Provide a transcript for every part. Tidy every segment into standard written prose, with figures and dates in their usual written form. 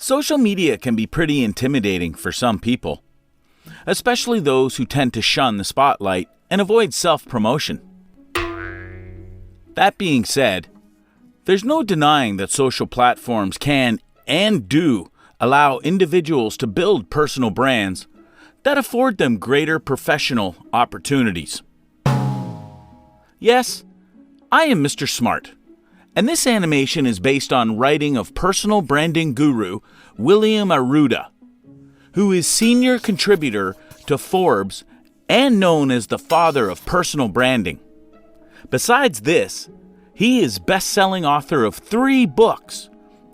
Social media can be pretty intimidating for some people, especially those who tend to shun the spotlight and avoid self-promotion. That being said, there's no denying that social platforms can and do allow individuals to build personal brands that afford them greater professional opportunities. Yes, I am Mr. Smart, and this animation is based on writing of personal branding guru William Arruda, who is senior contributor to Forbes and known as the father of personal branding. Besides this, he is best-selling author of 3 books.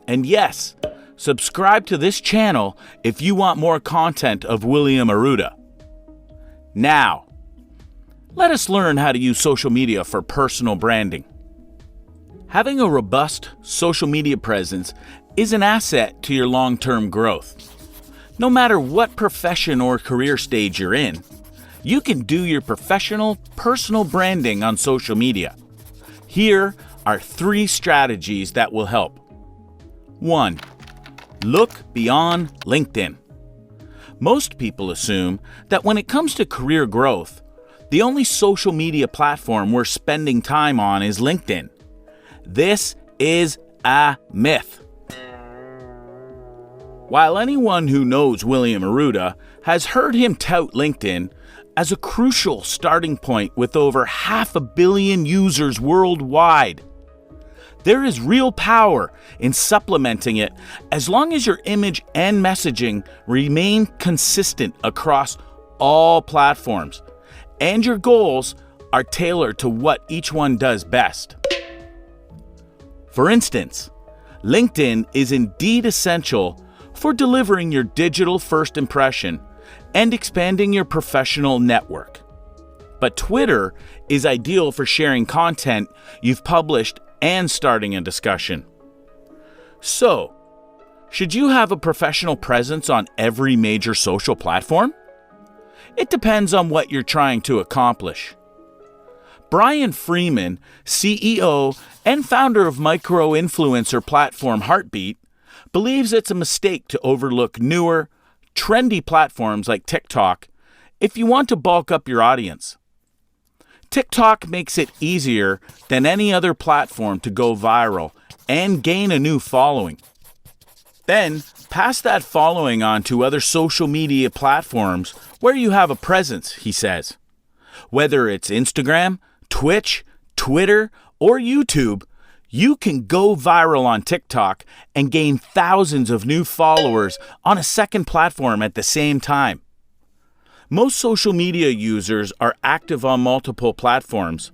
And yes, subscribe to this channel if you want more content of William Arruda. Now, let us learn how to use social media for personal branding. Having a robust social media presence is an asset to your long-term growth. No matter what profession or career stage you're in, you can do your professional, personal branding on social media. Here are 3 strategies that will help. 1. Look beyond LinkedIn. Most people assume that when it comes to career growth, the only social media platform we're spending time on is LinkedIn. This is a myth. While anyone who knows William Arruda has heard him tout LinkedIn as a crucial starting point with over 500 million users worldwide, there is real power in supplementing it as long as your image and messaging remain consistent across all platforms and your goals are tailored to what each one does best. For instance, LinkedIn is indeed essential for delivering your digital first impression and expanding your professional network. But Twitter is ideal for sharing content you've published and starting a discussion. So, should you have a professional presence on every major social platform? It depends on what you're trying to accomplish. Brian Freeman, CEO and founder of micro-influencer platform Heartbeat, believes it's a mistake to overlook newer, trendy platforms like TikTok if you want to bulk up your audience. TikTok makes it easier than any other platform to go viral and gain a new following. Then, pass that following on to other social media platforms where you have a presence, he says. Whether it's Instagram, Twitch, Twitter, or YouTube, you can go viral on TikTok and gain thousands of new followers on a second platform at the same time. Most social media users are active on multiple platforms.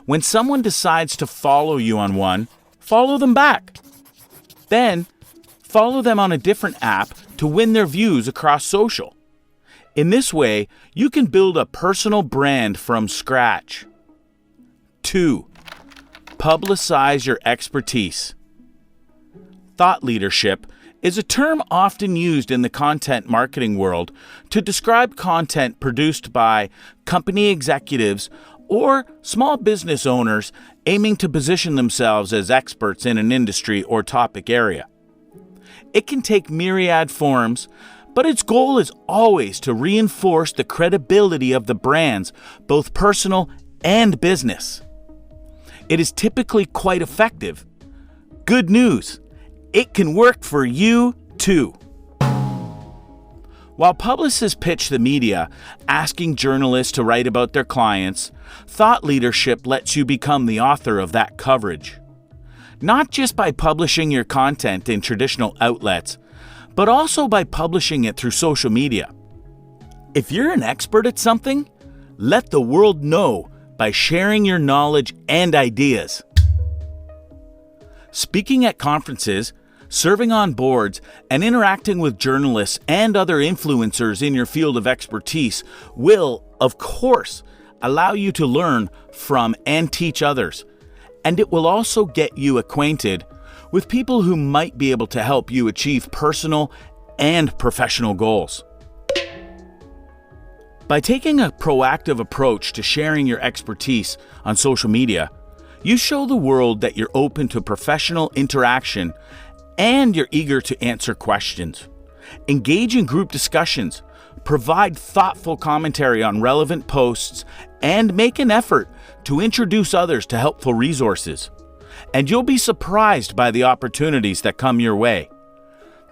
When someone decides to follow you on one, follow them back. Then, follow them on a different app to win their views across social. In this way, you can build a personal brand from scratch. 2. Publicize your expertise. Thought leadership is a term often used in the content marketing world to describe content produced by company executives or small business owners aiming to position themselves as experts in an industry or topic area. It can take myriad forms, but its goal is always to reinforce the credibility of the brands, both personal and business. It is typically quite effective. Good news, it can work for you too. While publicists pitch the media, asking journalists to write about their clients, thought leadership lets you become the author of that coverage. Not just by publishing your content in traditional outlets, but also by publishing it through social media. If you're an expert at something, let the world know by sharing your knowledge and ideas. Speaking at conferences, serving on boards, and interacting with journalists and other influencers in your field of expertise will, of course, allow you to learn from and teach others. And it will also get you acquainted with people who might be able to help you achieve personal and professional goals. By taking a proactive approach to sharing your expertise on social media, you show the world that you're open to professional interaction and you're eager to answer questions. Engage in group discussions, provide thoughtful commentary on relevant posts, and make an effort to introduce others to helpful resources. And you'll be surprised by the opportunities that come your way.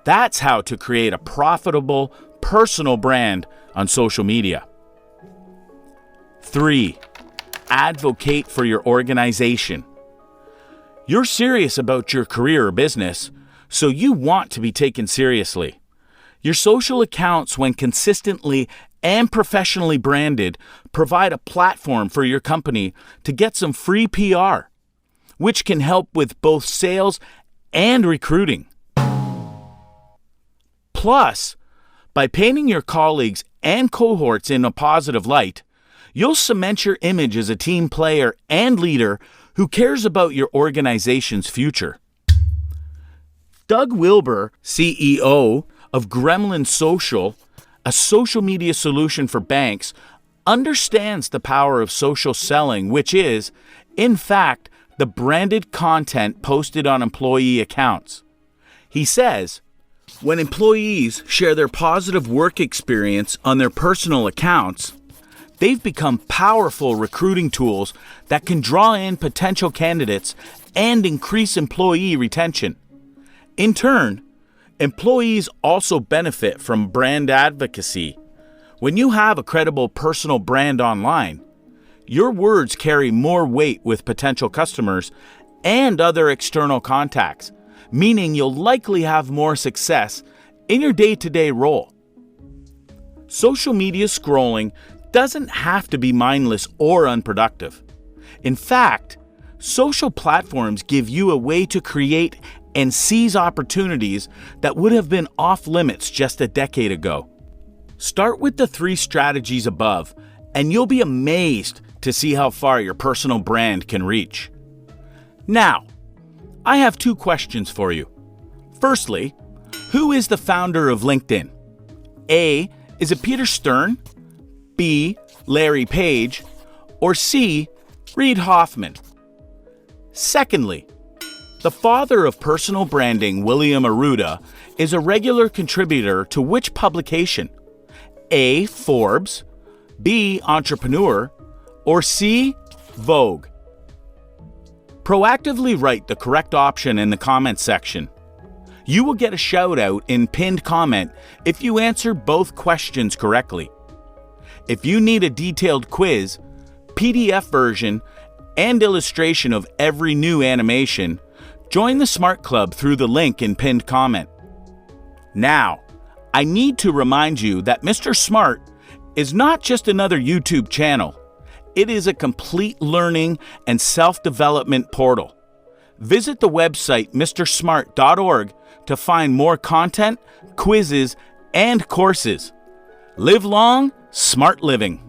That's how to create a profitable, personal brand on social media. 3. Advocate for your organization. You're serious about your career or business, so you want to be taken seriously. Your social accounts, when consistently and professionally branded, provide a platform for your company to get some free PR, which can help with both sales and recruiting. Plus, by painting your colleagues and cohorts in a positive light, you'll cement your image as a team player and leader who cares about your organization's future. Doug Wilbur, CEO of Gremlin Social, a social media solution for banks, understands the power of social selling, which is, in fact, the branded content posted on employee accounts. He says, when employees share their positive work experience on their personal accounts, they've become powerful recruiting tools that can draw in potential candidates and increase employee retention. In turn, employees also benefit from brand advocacy. When you have a credible personal brand online, your words carry more weight with potential customers and other external contacts, meaning you'll likely have more success in your day-to-day role. Social media scrolling doesn't have to be mindless or unproductive. In fact, social platforms give you a way to create and seize opportunities that would have been off limits just a decade ago. Start with the 3 strategies above, and you'll be amazed to see how far your personal brand can reach. Now, I have 2 questions for you. Firstly, who is the founder of LinkedIn? A, is it Peter Stern? B, Larry Page? Or C, Reid Hoffman? Secondly, the father of personal branding, William Arruda, is a regular contributor to which publication? A, Forbes, B, Entrepreneur, or C, Vogue? Proactively write the correct option in the comment section. You will get a shout out in pinned comment if you answer both questions correctly. If you need a detailed quiz, PDF version, and illustration of every new animation, join the Smart Club through the link in pinned comment. Now, I need to remind you that Mr. Smart is not just another YouTube channel. It is a complete learning and self-development portal. Visit the website mrsmart.org to find more content, quizzes, and courses. Live long, smart living.